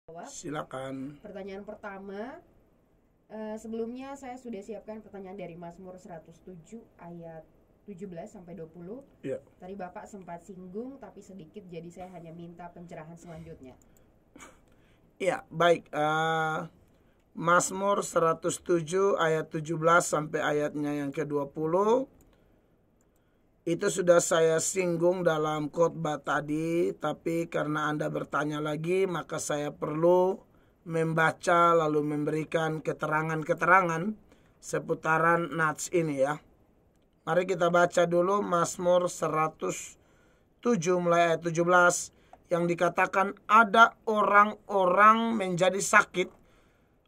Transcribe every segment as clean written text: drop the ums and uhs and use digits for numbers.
Jawab. Silakan. Pertanyaan pertama, sebelumnya saya sudah siapkan pertanyaan dari Mazmur 107 ayat 17 sampai 20. Ya. Tadi Bapak sempat singgung tapi sedikit, jadi saya hanya minta pencerahan selanjutnya. Ya, baik. Mazmur 107 ayat 17 sampai ayatnya yang ke-20. Itu sudah saya singgung dalam khotbah tadi, tapi karena Anda bertanya lagi, maka saya perlu membaca lalu memberikan keterangan-keterangan seputaran nats ini ya. Mari kita baca dulu Mazmur 107 mulai ayat 17 yang dikatakan ada orang-orang menjadi sakit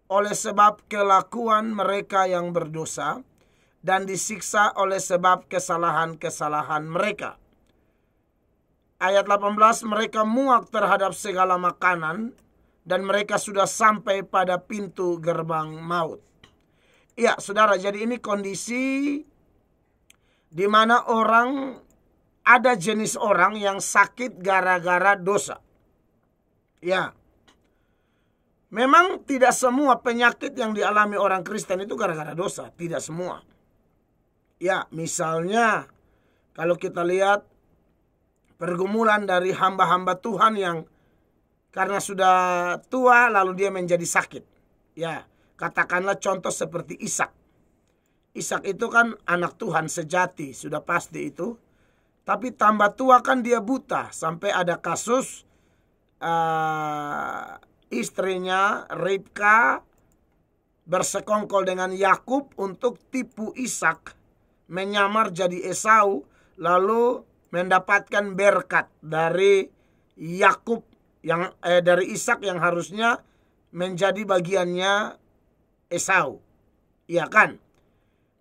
oleh sebab kelakuan mereka yang berdosa dan disiksa oleh sebab kesalahan-kesalahan mereka. Ayat 18, mereka muak terhadap segala makanan dan mereka sudah sampai pada pintu gerbang maut. Ya, saudara, jadi ini kondisi di mana ada jenis orang yang sakit gara-gara dosa. Ya, memang tidak semua penyakit yang dialami orang Kristen itu gara-gara dosa, tidak semua. Ya, misalnya kalau kita lihat pergumulan dari hamba-hamba Tuhan yang karena sudah tua lalu dia menjadi sakit. Ya, katakanlah contoh seperti Ishak. Ishak itu kan anak Tuhan sejati, sudah pasti itu. Tapi tambah tua kan dia buta. Sampai ada kasus istrinya Ribka bersekongkol dengan Yakub untuk tipu Ishak, menyamar jadi Esau, lalu mendapatkan berkat dari Yakub yang dari Ishak yang harusnya menjadi bagiannya Esau. Iya kan?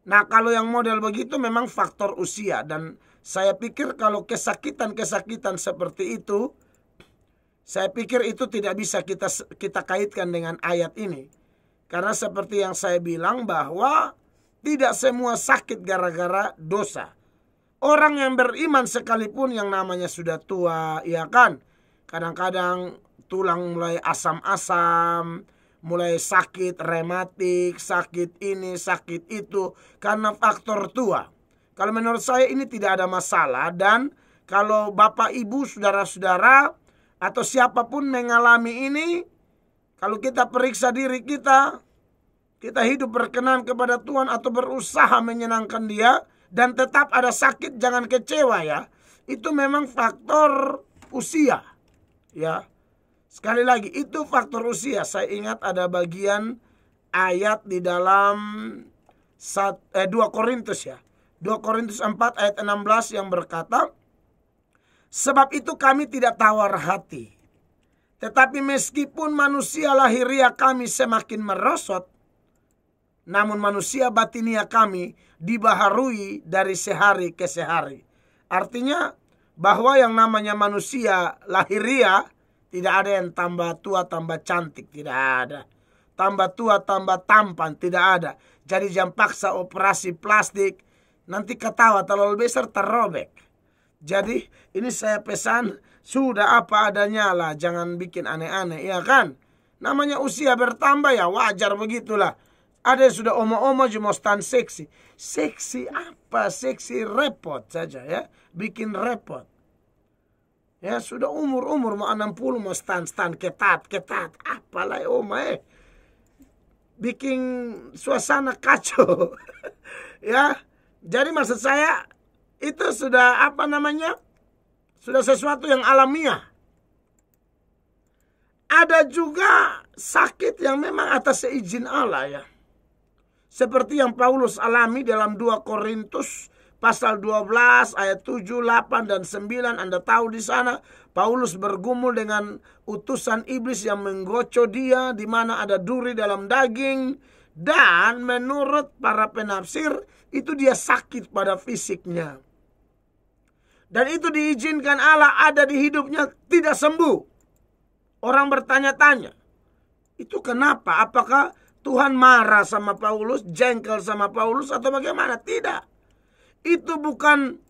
Nah, kalau yang model begitu memang faktor usia, dan saya pikir kalau kesakitan-kesakitan seperti itu, saya pikir itu tidak bisa kita kaitkan dengan ayat ini. Karena seperti yang saya bilang bahwa tidak semua sakit gara-gara dosa. Orang yang beriman sekalipun yang namanya sudah tua, ya kan? Kadang-kadang tulang mulai asam-asam, mulai sakit rematik, sakit ini, sakit itu, karena faktor tua. Kalau menurut saya ini tidak ada masalah, dan kalau Bapak Ibu, saudara-saudara, atau siapapun mengalami ini, kalau kita periksa diri kita hidup berkenan kepada Tuhan atau berusaha menyenangkan Dia, dan tetap ada sakit, jangan kecewa ya. Itu memang faktor usia. Ya. Sekali lagi, itu faktor usia. Saya ingat ada bagian ayat di dalam 2 Korintus ya. 2 Korintus 4 ayat 16 yang berkata, sebab itu kami tidak tawar hati. Tetapi meskipun manusia lahiriah kami semakin merosot, namun manusia batinia kami dibaharui dari sehari ke sehari. Artinya bahwa yang namanya manusia lahiriah tidak ada yang tambah tua tambah cantik, tidak ada. Tambah tua tambah tampan, tidak ada. Jadi jangan paksa operasi plastik, nanti ketawa terlalu besar terrobek. Jadi ini saya pesan, sudah apa adanya lah, jangan bikin aneh-aneh, ya kan? Namanya usia bertambah ya, wajar begitulah. Ada yang sudah oma-oma cuma stand seksi. Seksi apa? Seksi repot saja ya. Bikin repot. Ya sudah umur-umur mau 60 mau stand-stand ketat. Apalah oma bikin suasana kacau. Ya. Jadi maksud saya itu sudah sudah sesuatu yang alamiah. Ada juga sakit yang memang atas seizin Allah ya. Seperti yang Paulus alami dalam 2 Korintus pasal 12 ayat 7, 8 dan 9. Anda tahu di sana Paulus bergumul dengan utusan iblis yang menggoco dia, di mana ada duri dalam daging, dan menurut para penafsir itu dia sakit pada fisiknya. Dan itu diizinkan Allah ada di hidupnya, tidak sembuh. Orang bertanya-tanya, itu kenapa? Apakah Tuhan marah sama Paulus, jengkel sama Paulus, atau bagaimana? Tidak. Itu bukan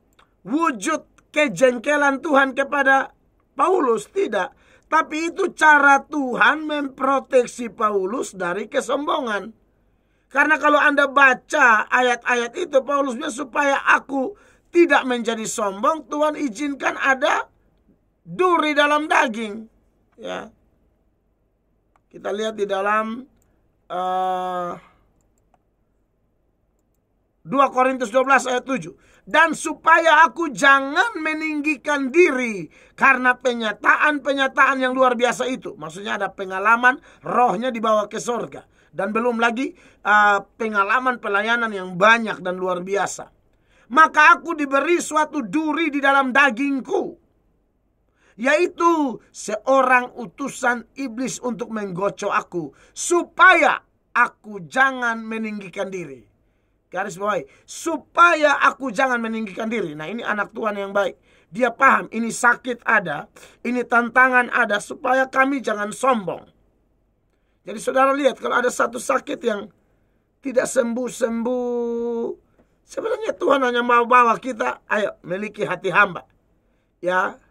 wujud kejengkelan Tuhan kepada Paulus, tidak. Tapi itu cara Tuhan memproteksi Paulus dari kesombongan. Karena kalau Anda baca ayat-ayat itu, Paulus bilang supaya aku tidak menjadi sombong, Tuhan izinkan ada duri dalam daging. Ya. Kita lihat di dalam 2 Korintus 12 ayat 7. Dan supaya aku jangan meninggikan diri karena penyataan-penyataan yang luar biasa itu. Maksudnya ada pengalaman rohnya dibawa ke sorga. Dan belum lagi pengalaman pelayanan yang banyak dan luar biasa. Maka aku diberi suatu duri di dalam dagingku, yaitu seorang utusan iblis untuk menggocok aku, supaya aku jangan meninggikan diri. Garis bawahi, supaya aku jangan meninggikan diri. Nah, ini anak Tuhan yang baik. Dia paham ini sakit ada, ini tantangan ada, supaya kami jangan sombong. Jadi saudara lihat, kalau ada satu sakit yang tidak sembuh-sembuh, sebenarnya Tuhan hanya mau bawa kita, ayo miliki hati hamba. Ya,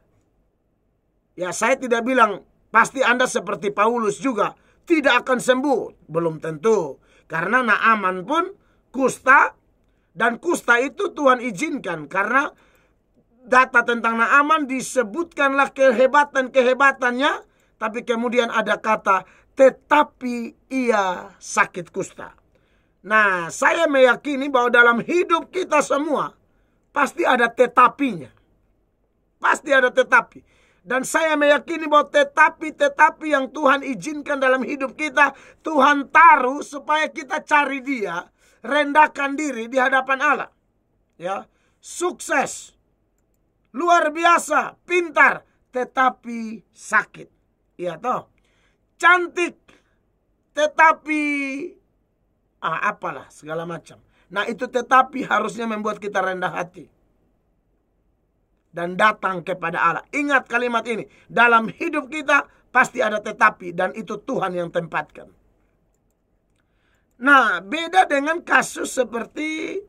saya tidak bilang pasti Anda seperti Paulus juga tidak akan sembuh. Belum tentu. Karena Naaman pun kusta, dan kusta itu Tuhan izinkan. Karena data tentang Naaman disebutkanlah kehebatan-kehebatannya, tapi kemudian ada kata, tetapi ia sakit kusta. Nah, saya meyakini bahwa dalam hidup kita semua pasti ada tetapinya. Pasti ada tetapi. Dan saya meyakini bahwa tetapi yang Tuhan izinkan dalam hidup kita, Tuhan taruh supaya kita cari Dia, rendahkan diri di hadapan Allah. Ya, sukses, luar biasa, pintar, tetapi sakit. Iya toh. Cantik, tetapi apalah segala macam. Nah, itu tetapi harusnya membuat kita rendah hati dan datang kepada Allah. Ingat kalimat ini, dalam hidup kita pasti ada tetapi, dan itu Tuhan yang tempatkan. Nah, beda dengan kasus seperti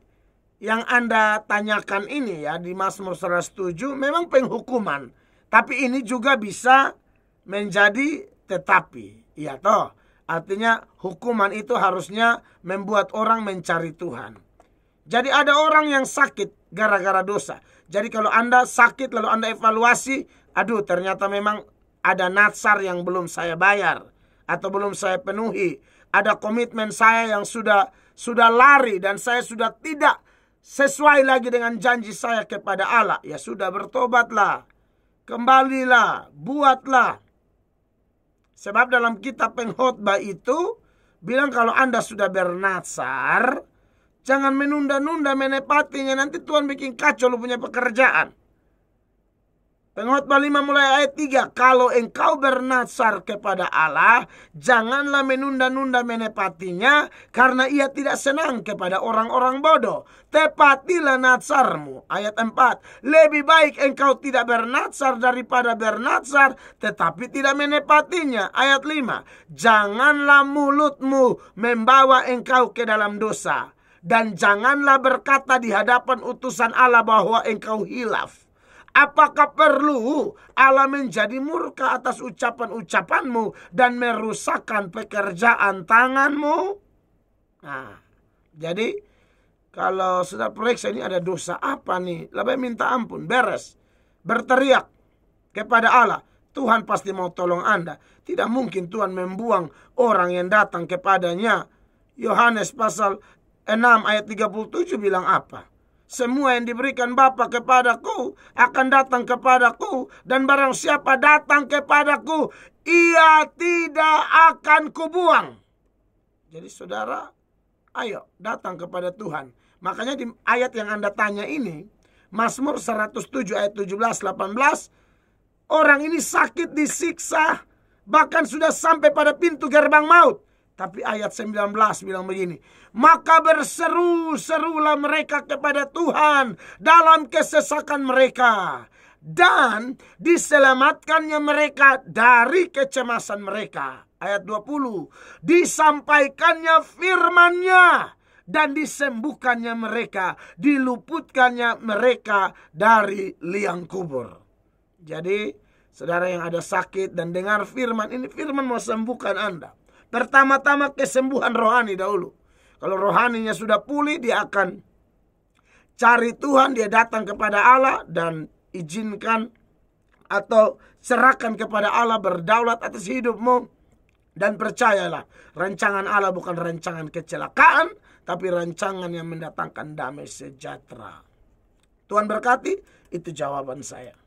yang Anda tanyakan ini ya, di Mazmur 107 memang penghukuman, tapi ini juga bisa menjadi tetapi. Iya toh. Artinya hukuman itu harusnya membuat orang mencari Tuhan. Jadi ada orang yang sakit gara-gara dosa. Jadi kalau Anda sakit lalu Anda evaluasi, aduh ternyata memang ada natsar yang belum saya bayar atau belum saya penuhi. Ada komitmen saya yang sudah lari dan saya sudah tidak sesuai lagi dengan janji saya kepada Allah. Ya sudah, bertobatlah, kembalilah, buatlah. Sebab dalam kitab pengkhotbah itu bilang kalau Anda sudah bernatsar, jangan menunda-nunda menepatinya. Nanti Tuhan bikin kacau lu punya pekerjaan. Pengkhotbah 5 mulai ayat 3. Kalau engkau bernatsar kepada Allah, janganlah menunda-nunda menepatinya, karena ia tidak senang kepada orang-orang bodoh. Tepatilah natsarmu. Ayat 4. Lebih baik engkau tidak bernatsar daripada bernatsar, tetapi tidak menepatinya. Ayat 5. Janganlah mulutmu membawa engkau ke dalam dosa, dan janganlah berkata di hadapan utusan Allah bahwa engkau hilaf. Apakah perlu Allah menjadi murka atas ucapan-ucapanmu dan merusakkan pekerjaan tanganmu? Nah, jadi kalau sudah periksa ini ada dosa apa nih? Lebih minta ampun, beres. Berteriak kepada Allah. Tuhan pasti mau tolong Anda. Tidak mungkin Tuhan membuang orang yang datang kepadanya. Yohanes pasal 6 ayat 37 bilang apa? Semua yang diberikan Bapa kepadaku akan datang kepadaku, dan barang siapa datang kepadaku, ia tidak akan kubuang. Jadi saudara, ayo datang kepada Tuhan. Makanya di ayat yang Anda tanya ini, Mazmur 107 ayat 17-18, orang ini sakit, disiksa, bahkan sudah sampai pada pintu gerbang maut. Tapi ayat 19 bilang begini, maka berseru-serulah mereka kepada Tuhan dalam kesesakan mereka, dan diselamatkannya mereka dari kecemasan mereka. Ayat 20, disampaikannya firman-Nya dan disembuhkannya mereka, diluputkannya mereka dari liang kubur. Jadi Saudara yang ada sakit dan dengar firman ini, firman mau sembuhkan Anda. Pertama-tama kesembuhan rohani dahulu. Kalau rohaninya sudah pulih, dia akan cari Tuhan, dia datang kepada Allah dan izinkan atau serahkan kepada Allah berdaulat atas hidupmu. Dan percayalah, rancangan Allah bukan rancangan kecelakaan, tapi rancangan yang mendatangkan damai sejahtera. Tuhan berkati, itu jawaban saya.